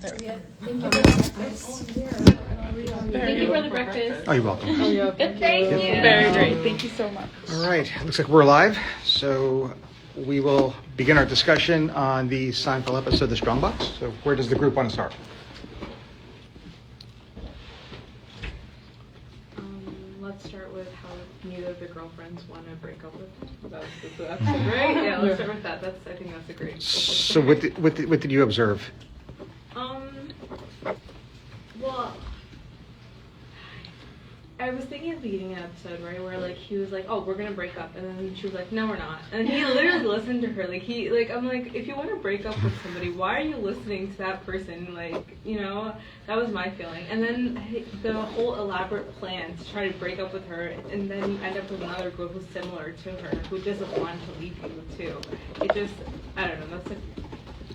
Thank you for the breakfast. Thank you for the breakfast. Oh, you're welcome. Thank you. Very great. Thank you so much. All right, looks like we're live. So we will begin our discussion on the Seinfeld episode, The Strongbox. So where does the group want to start? Let's start with how neither of the girlfriends want to break up with him. That's the episode, right? Yeah, let's start with that. I think that's a great. So what did you observe? Well, I was thinking at the beginning of the episode, right, where like he was like, "Oh, we're gonna break up," and then she was like, "No, we're not," and he literally listened to her. I'm like, if you want to break up with somebody, why are you listening to that person? Like, that was my feeling. And then the whole elaborate plan to try to break up with her, and then you end up with another girl who's similar to her, who doesn't want to leave you too. It just, I don't know.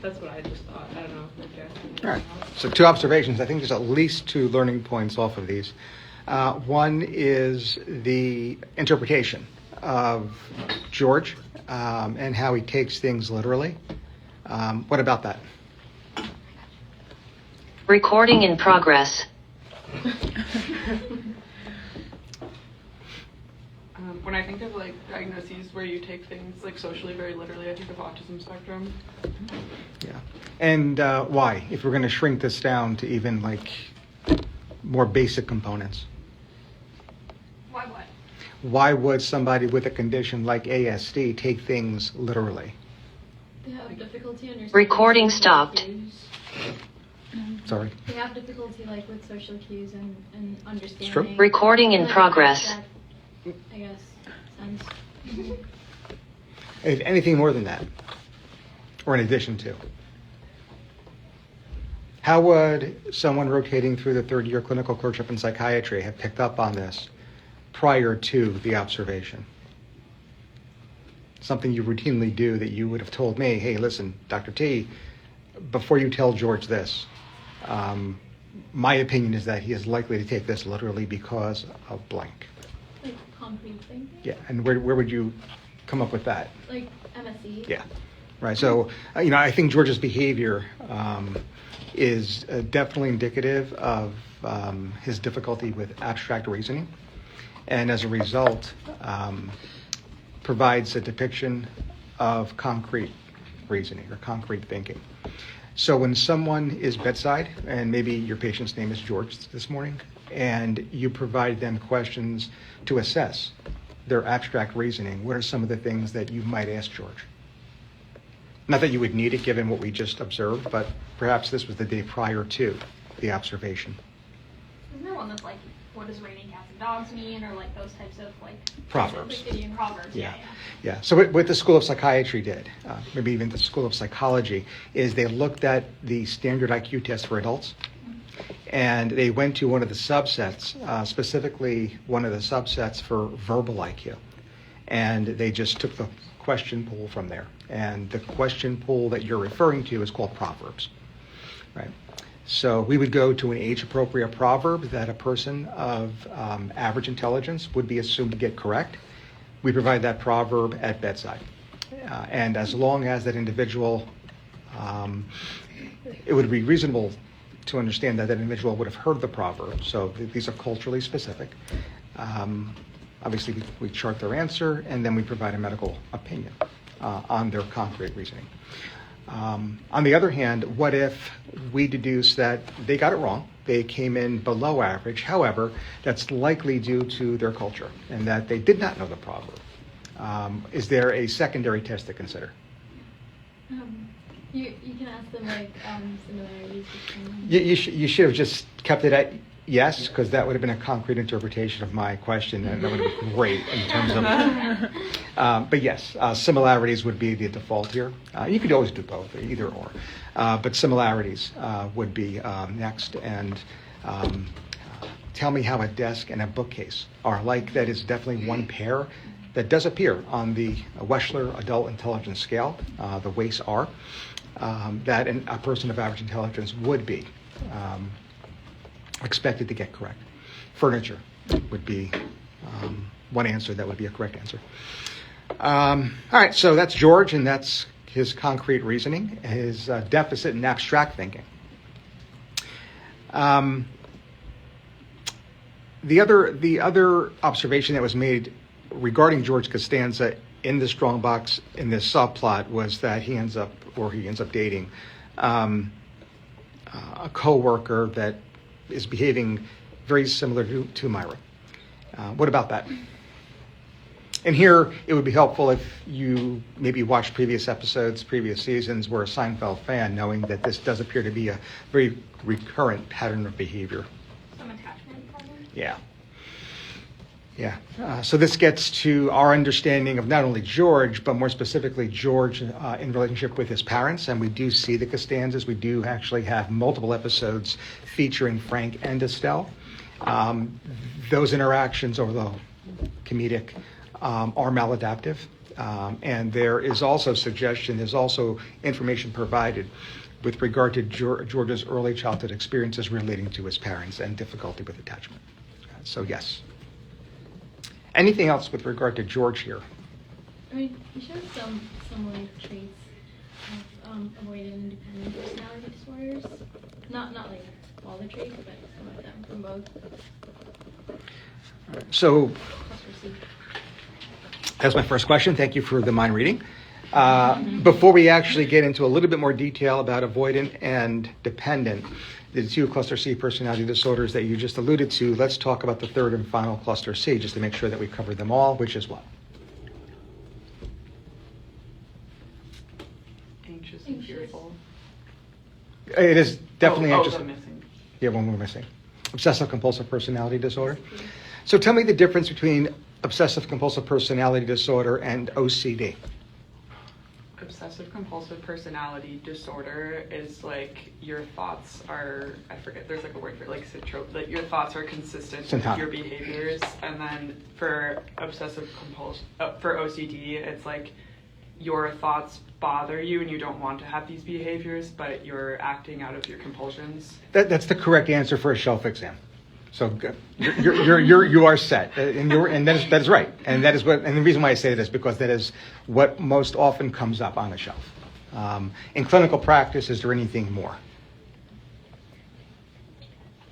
That's what I just thought. I don't know. All right. So two observations. I think there's at least two learning points off of these. One is the interpretation of George and how he takes things literally. What about that? Recording in progress. When I think of like diagnoses where you take things like socially very literally, I think of autism spectrum. Yeah. And why? If we're going to shrink this down to even like more basic components. Why what? Why would somebody with a condition like ASD take things literally? They have difficulty understanding. Recording social stopped. cues. Sorry. They have difficulty like with social cues and understanding. true. Recording in Like, progress. that, I guess sense. If anything more than that, or in addition to. How would someone rotating through the third-year clinical clerkship in psychiatry have picked up on this prior to the observation? Something you routinely do that you would have told me, hey, listen, Dr. T, before you tell George this, my opinion is that he is likely to take this literally because of blank. Like concrete thinking. Yeah, and where would you come up with that? Like MSE. Yeah, right. So, I think George's behavior is definitely indicative of his difficulty with abstract reasoning, and as a result, provides a depiction of concrete reasoning or concrete thinking. So when someone is bedside, and maybe your patient's name is George this morning, and you provide them questions to assess their abstract reasoning, what are some of the things that you might ask George? Not that you would need it given what we just observed, but perhaps this was the day prior to the observation. Isn't there one that's like, what does raining cats and dogs mean, or like those types of like Proverbs. Like idiom proverbs? Yeah. So what the School of Psychiatry did, maybe even the School of Psychology, is they looked at the standard IQ test for adults, and they went to one of the subsets, specifically one of the subsets for verbal IQ, and they just took the question pool from there. And the question pool that you're referring to is called Proverbs, right? So we would go to an age-appropriate proverb that a person of average intelligence would be assumed to get correct. We provide that proverb at bedside. And as long as that individual, it would be reasonable to understand that that individual would have heard the proverb. So these are culturally specific. Obviously, we chart their answer, and then we provide a medical opinion on their concrete reasoning. On the other hand, what if we deduce that they got it wrong, they came in below average, however, that's likely due to their culture and that they did not know the proverb? Is there a secondary test to consider? You can ask them like similarities between. You should have just kept it at yes, because that would have been a concrete interpretation of my question, and that would have been great in terms of. But yes, similarities would be the default here. You could always do both, either or. But similarities would be next. And tell me how a desk and a bookcase are like. That is definitely one pair that does appear on the Wechsler Adult Intelligence Scale, the WAIS-R, that a person of average intelligence would be expected to get correct. Furniture would be one answer that would be a correct answer. All right, so that's George, and that's his concrete reasoning, his deficit in abstract thinking. The other observation that was made regarding George Costanza in the Strongbox in this subplot was that he ends up dating a coworker that is behaving very similar to Myra. What about that? And here, it would be helpful if you maybe watched previous episodes, previous seasons, were a Seinfeld fan, knowing that this does appear to be a very recurrent pattern of behavior. Some attachment problem. Yeah. So this gets to our understanding of not only George, but more specifically George in relationship with his parents. And we do see the Costanzas. We do actually have multiple episodes featuring Frank and Estelle. Those interactions, although comedic, are maladaptive. And there is also information provided with regard to George's early childhood experiences relating to his parents and difficulty with attachment. So yes. Anything else with regard to George here? I mean, you showed some like traits of avoidant and dependent personality disorders. Not like all the traits, but some of them from both. So Cluster C. that's my first question. Thank you for the mind reading. Before we actually get into a little bit more detail about avoidant and dependent, the two cluster C personality disorders that you just alluded to, let's talk about the third and final cluster C, just to make sure that we cover them all, which is what? Anxious and fearful. It is definitely anxious. The missing. Yeah, one more missing. Obsessive compulsive personality disorder. So tell me the difference between obsessive compulsive personality disorder and OCD. Obsessive compulsive personality disorder is like your thoughts are, I forget, there's like a word for it, like like your thoughts are consistent with your behaviors. And then for obsessive compulsive, for OCD, it's like your thoughts bother you and you don't want to have these behaviors, but you're acting out of your compulsions. That's the correct answer for a shelf exam. So you are set, and that is right, and that is what. And the reason why I say that is because that is what most often comes up on a shelf. In clinical practice, is there anything more?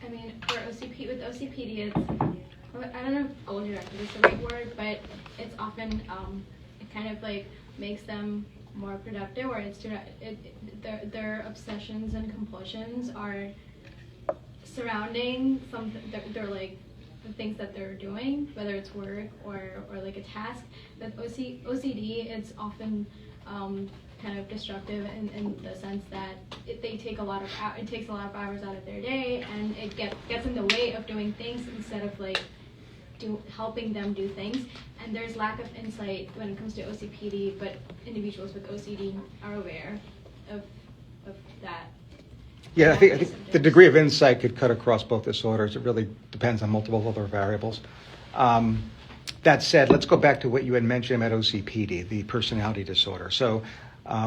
I mean, for OCPD, it's, I don't know if old directed is the right word, but it's often, it kind of like makes them more productive, or their obsessions and compulsions are surrounding they're like the things that they're doing, whether it's work or like a task. That OCD, it's often kind of destructive in the sense that it takes a lot of hours out of their day, and it gets in the way of doing things instead of like helping them do things. And there's lack of insight when it comes to OCPD, but individuals with OCD are aware of that. Yeah, I think the degree of insight could cut across both disorders. It really depends on multiple other variables. That said, let's go back to what you had mentioned about OCPD, the personality disorder. So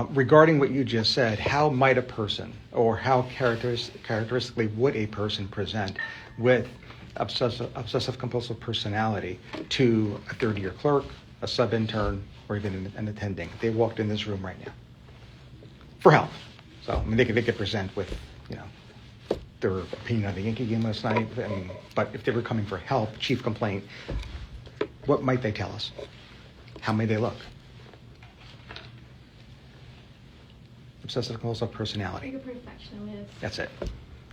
regarding what you just said, how might a person, or how characteristically would a person present with obsessive compulsive personality to a third-year clerk, a sub-intern, or even an attending? They walked in this room right now for help. So I mean, they could present with, their opinion on the Yankee game last night. But if they were coming for help, chief complaint, what might they tell us? How may they look? Obsessive compulsive personality. Like a perfectionist. That's it,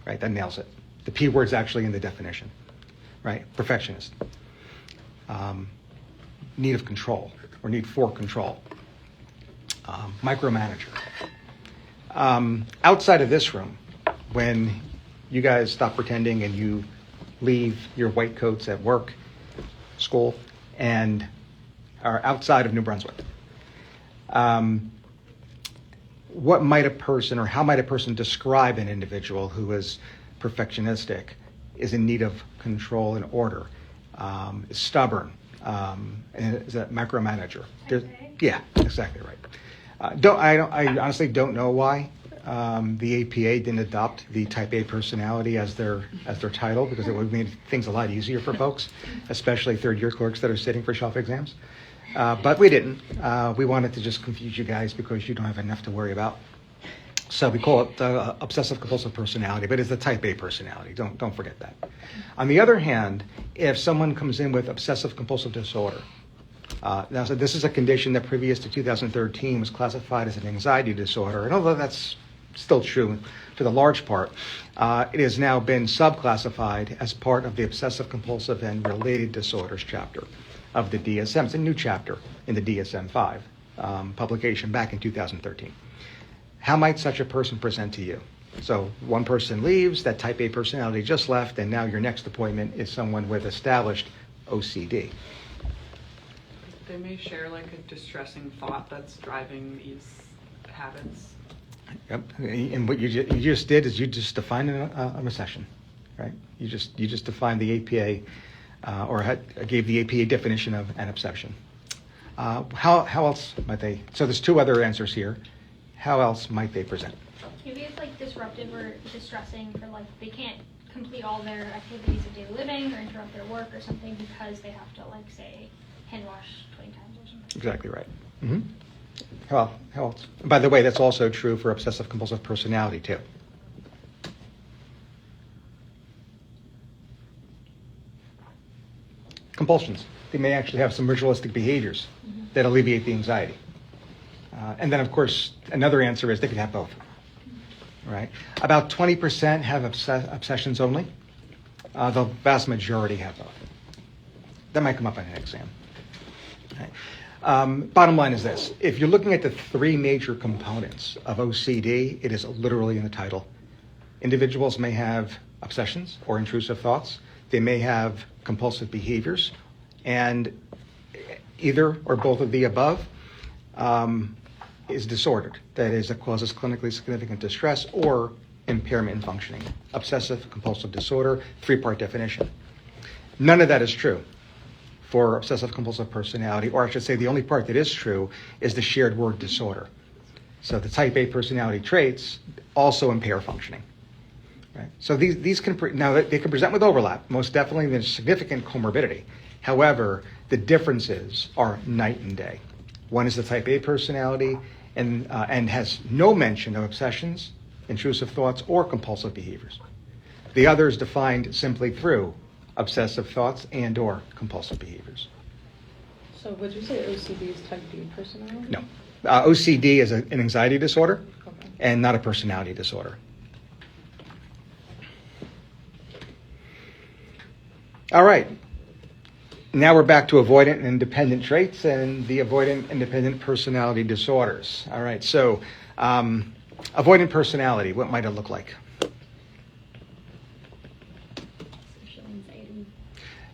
right? That nails it. The P word's actually in the definition, right? Perfectionist. Need of control, or need for control. Micromanager. Outside of this room, when you guys stop pretending and you leave your white coats at work, school, and are outside of New Brunswick, what might a person, or how might a person describe an individual who is perfectionistic, is in need of control and order, is stubborn, and is a micromanager? Yeah, exactly right. I honestly don't know why the APA didn't adopt the Type A personality as their title, because it would have made things a lot easier for folks, especially third-year clerks that are sitting for shelf exams. But we didn't. We wanted to just confuse you guys because you don't have enough to worry about. So we call it obsessive compulsive personality, but it's the type A personality. Don't forget that. On the other hand, if someone comes in with obsessive compulsive disorder, now so this is a condition that previous to 2013 was classified as an anxiety disorder, and although that's still true for the large part, it has now been subclassified as part of the obsessive compulsive and related disorders chapter of the DSM. It's a new chapter in the DSM-5 publication back in 2013. How might such a person present to you? So one person leaves, that type A personality just left, and now your next appointment is someone with established OCD. They may share like a distressing thought that's driving these habits. Yep. And what you just did is you just defined a recession, right? You just defined the APA, or gave the APA definition of an obsession. How else might they? So there's two other answers here. How else might they present? Maybe it's like disruptive or distressing for like they can't complete all their activities of daily living or interrupt their work or something because they have to like say hand wash 20 times or something. Exactly right. Mm-hmm. How else? By the way, that's also true for obsessive compulsive personality too. Compulsions. They may actually have some ritualistic behaviors that alleviate the anxiety. And then, of course, another answer is they could have both. Right? About 20% have obsessions only. The vast majority have both. That might come up in an exam. Right? Bottom line is this. If you're looking at the three major components of OCD, it is literally in the title. Individuals may have obsessions or intrusive thoughts. They may have compulsive behaviors. And either or both of the above is disordered. That is, it causes clinically significant distress or impairment in functioning. Obsessive compulsive disorder, three-part definition. None of that is true for obsessive compulsive personality, or I should say the only part that is true is the shared word disorder. So the type A personality traits also impair functioning. Right? So these can, now they can present with overlap. Most definitely there's significant comorbidity. However, the differences are night and day. One is the type A personality and has no mention of obsessions, intrusive thoughts, or compulsive behaviors. The other is defined simply through obsessive thoughts and or compulsive behaviors. So would you say OCD is type B personality? No. OCD is an anxiety disorder Okay. and not a personality disorder. All right. Now we're back to avoidant and independent traits and the avoidant independent personality disorders. All right, so avoidant personality, what might it look like? Social anxiety.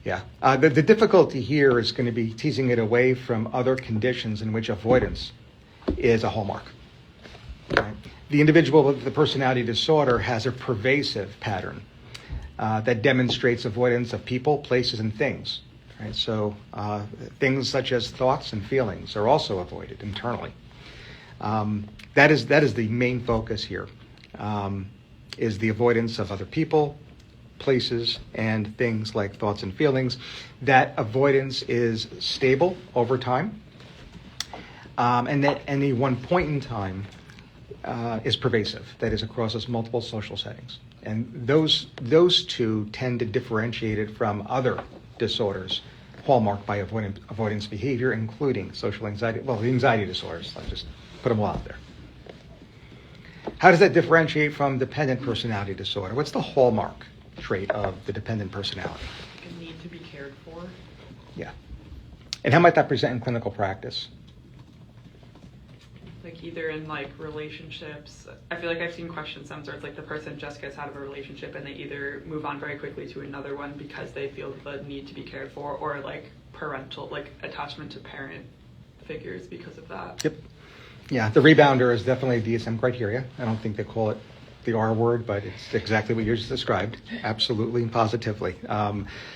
Yeah, the difficulty here is going to be teasing it away from other conditions in which avoidance is a hallmark. Right? The individual with the personality disorder has a pervasive pattern that demonstrates avoidance of people, places, and things. Right? So things such as thoughts and feelings are also avoided internally. That is the main focus here, is the avoidance of other people, places, and things like thoughts and feelings. That avoidance is stable over time, and that any one point in time is pervasive. That is, across multiple social settings. And those two tend to differentiate it from other disorders hallmarked by avoidance behavior, including social anxiety, the anxiety disorders. I'll just put them all out there. How does that differentiate from dependent personality disorder? What's the hallmark trait of the dependent personality? A need to be cared for. Yeah. And how might that present in clinical practice? Like either in like relationships. I feel like I've seen questions sometimes where it's like the person just gets out of a relationship and they either move on very quickly to another one because they feel the need to be cared for, or like parental, like attachment to parent figures because of that. Yep. Yeah, the rebounder is definitely a DSM criteria. I don't think they call it the R word, but it's exactly what you just described, absolutely and positively.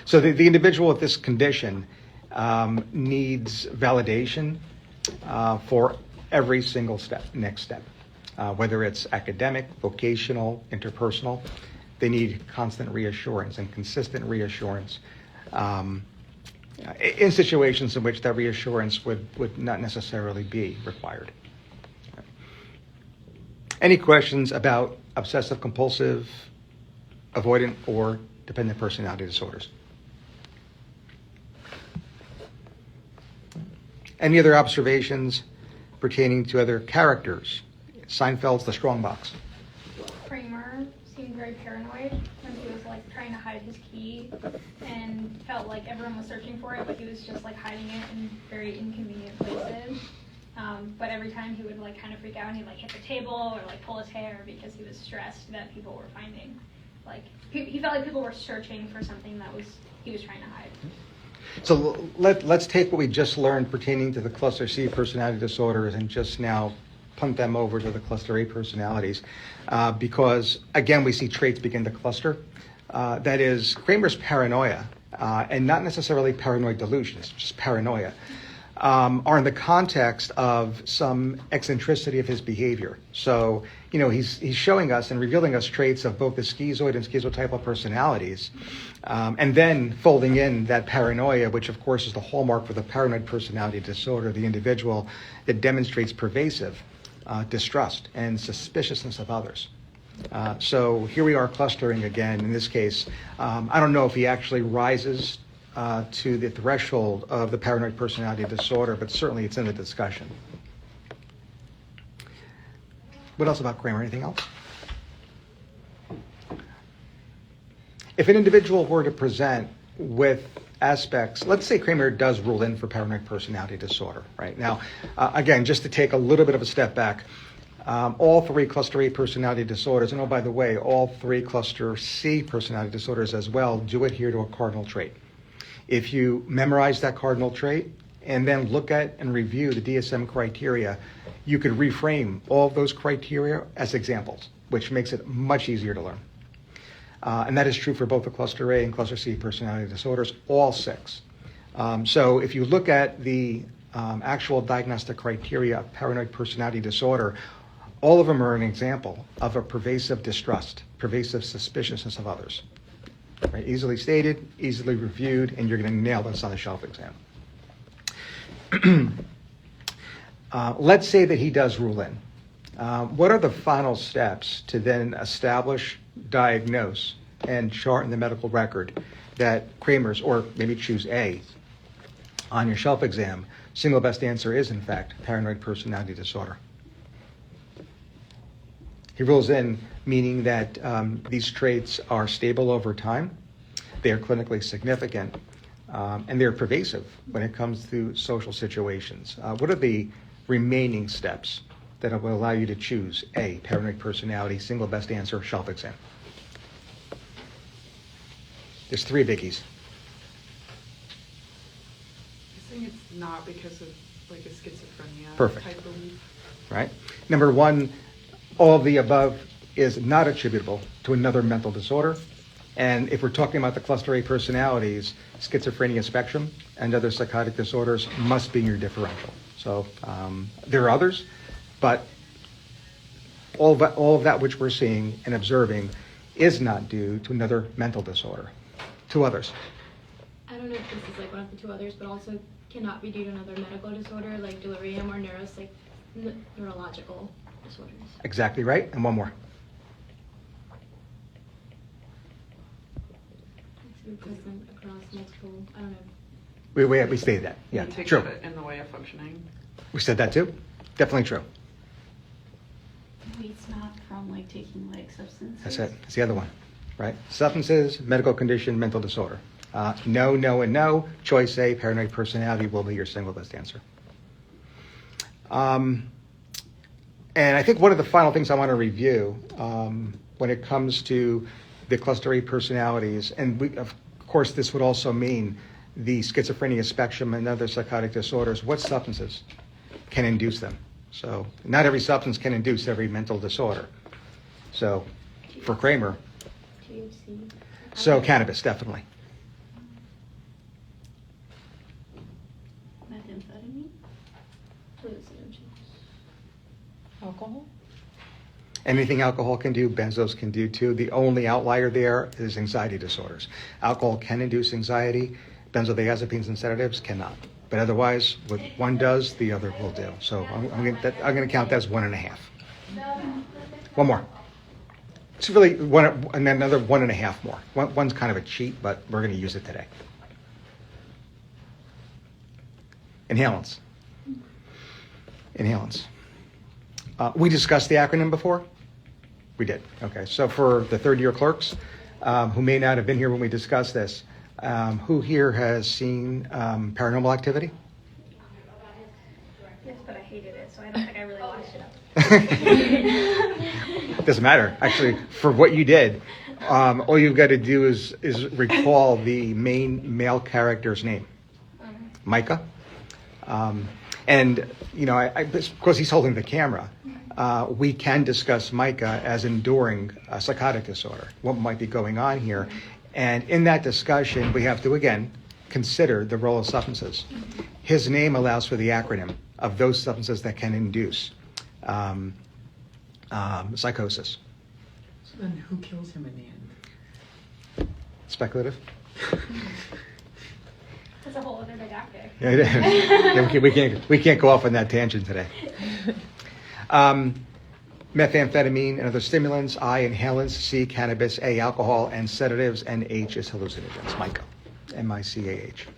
So the individual with this condition needs validation for every single next step, whether it's academic, vocational, interpersonal. They need constant reassurance and consistent reassurance in situations in which that reassurance would not necessarily be required. Any questions about obsessive compulsive, avoidant, or dependent personality disorders? Any other observations pertaining to other characters? Seinfeld's The Strongbox. Kramer seemed very paranoid when he was like trying to hide his key and felt like everyone was searching for it, but he was just like hiding it in very inconvenient places. But every time he would like kind of freak out and he'd like hit the table or like pull his hair because he was stressed that people were finding. Like he felt like people were searching for something that he was trying to hide. So let's take what we just learned pertaining to the cluster C personality disorders and just now punt them over to the cluster A personalities, because again we see traits begin to cluster. That is Kramer's paranoia, and not necessarily paranoid delusions, just paranoia, are in the context of some eccentricity of his behavior. So, he's showing us and revealing us traits of both the schizoid and schizotypal personalities, and then folding in that paranoia, which of course is the hallmark for the paranoid personality disorder, the individual that demonstrates pervasive distrust and suspiciousness of others. So here we are clustering again. In this case, I don't know if he actually rises to the threshold of the paranoid personality disorder, but certainly it's in the discussion. What else about Kramer? Anything else? If an individual were to present with aspects, let's say Kramer does rule in for paranoid personality disorder, right? Now, again, just to take a little bit of a step back, all three cluster A personality disorders, and oh, by the way, all three cluster C personality disorders as well, do adhere to a cardinal trait. If you memorize that cardinal trait and then look at and review the DSM criteria, you could reframe all of those criteria as examples, which makes it much easier to learn. And that is true for both the cluster A and cluster C personality disorders, all six. So if you look at the actual diagnostic criteria of paranoid personality disorder, all of them are an example of a pervasive distrust, pervasive suspiciousness of others. Right? Easily stated, easily reviewed, and you're going to nail this on the shelf exam. Let's say that he does rule in. What are the final steps to then establish, diagnose, and chart in the medical record that Kramer's, or maybe choose A, on your shelf exam, single best answer is, in fact, paranoid personality disorder? He rules in, meaning that these traits are stable over time, they are clinically significant, and they're pervasive when it comes to social situations. What are the remaining steps that will allow you to choose A, paranoid personality, single best answer, shelf exam? There's three biggies. I think it's not because of like a schizophrenia Perfect. type belief. Right? Number one, all of the above is not attributable to another mental disorder. And if we're talking about the cluster A personalities, schizophrenia spectrum and other psychotic disorders must be in your differential. So there are others, but all of that which we're seeing and observing is not due to another mental disorder. Two others. I don't know if this is like one of the two others, but also cannot be due to another medical disorder like delirium or neurological disorders. Exactly right. And one more. It's present across multiple, I don't know. We stated that. Yeah, You take true. it in the way of functioning. We said that too. Definitely true. Maybe it's not from like taking like substances. That's it. That's the other one, right? Substances, medical condition, mental disorder. No, no, and no. Choice A, paranoid personality will be your single best answer. And I think one of the final things I want to review when it comes to the cluster A personalities, and of course this would also mean the schizophrenia spectrum and other psychotic disorders, what substances can induce them? So not every substance can induce every mental disorder. So for Kramer, THC. so cannabis, definitely. Methamphetamine. Hallucinogens. Alcohol? Anything alcohol can do, benzos can do too. The only outlier there is anxiety disorders. Alcohol can induce anxiety. Benzodiazepines and sedatives cannot. But otherwise, what one does, the other will do. So I'm going to count that as 1.5. One more. It's really one, and another 1.5 more. One's kind of a cheat, but we're going to use it today. Inhalants. Inhalants. We discussed the acronym before? We did. Okay. So for the third-year clerks who may not have been here when we discussed this, who here has seen Paranormal Activity? Yes, but I hated it, so I don't think I really watched it. Doesn't matter. Actually, for what you did, all you've got to do is recall the main male character's name, Micah. And, you know, because he's holding the camera, we can discuss Micah as enduring a psychotic disorder, what might be going on here. And in that discussion, we have to, again, consider the role of substances. His name allows for the acronym of those substances that can induce psychosis. So then who kills him in the end? Speculative? That's a whole other didactic. Yeah, we can't go off on that tangent today. Methamphetamine and other stimulants, I, inhalants, C, cannabis, A, alcohol, and sedatives, and H is hallucinogens, MICA, M-I-C-A-H.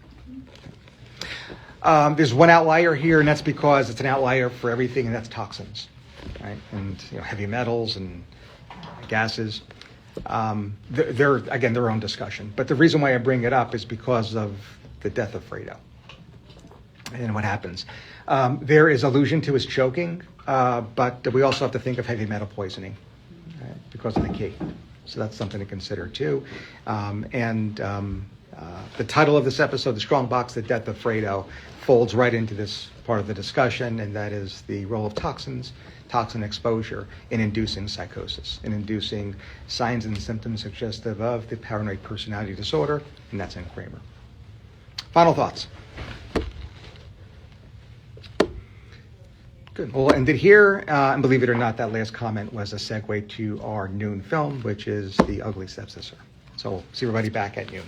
There's one outlier here, and that's because it's an outlier for everything, and that's toxins, right? And heavy metals and gases. They're again their own discussion. But the reason why I bring it up is because of the death of Fredo and what happens. There is allusion to his choking, but we also have to think of heavy metal poisoning, right, because of the key. So that's something to consider too. The title of this episode, The Strong Box, The Death of Fredo, folds right into this part of the discussion, and that is the role of toxins, toxin exposure in inducing psychosis, in inducing signs and symptoms suggestive of the paranoid personality disorder, and that's in Kramer. Final thoughts. Good. We'll end it here, and believe it or not, that last comment was a segue to our noon film, which is The Ugly Stepsister. So we'll see everybody back at noon.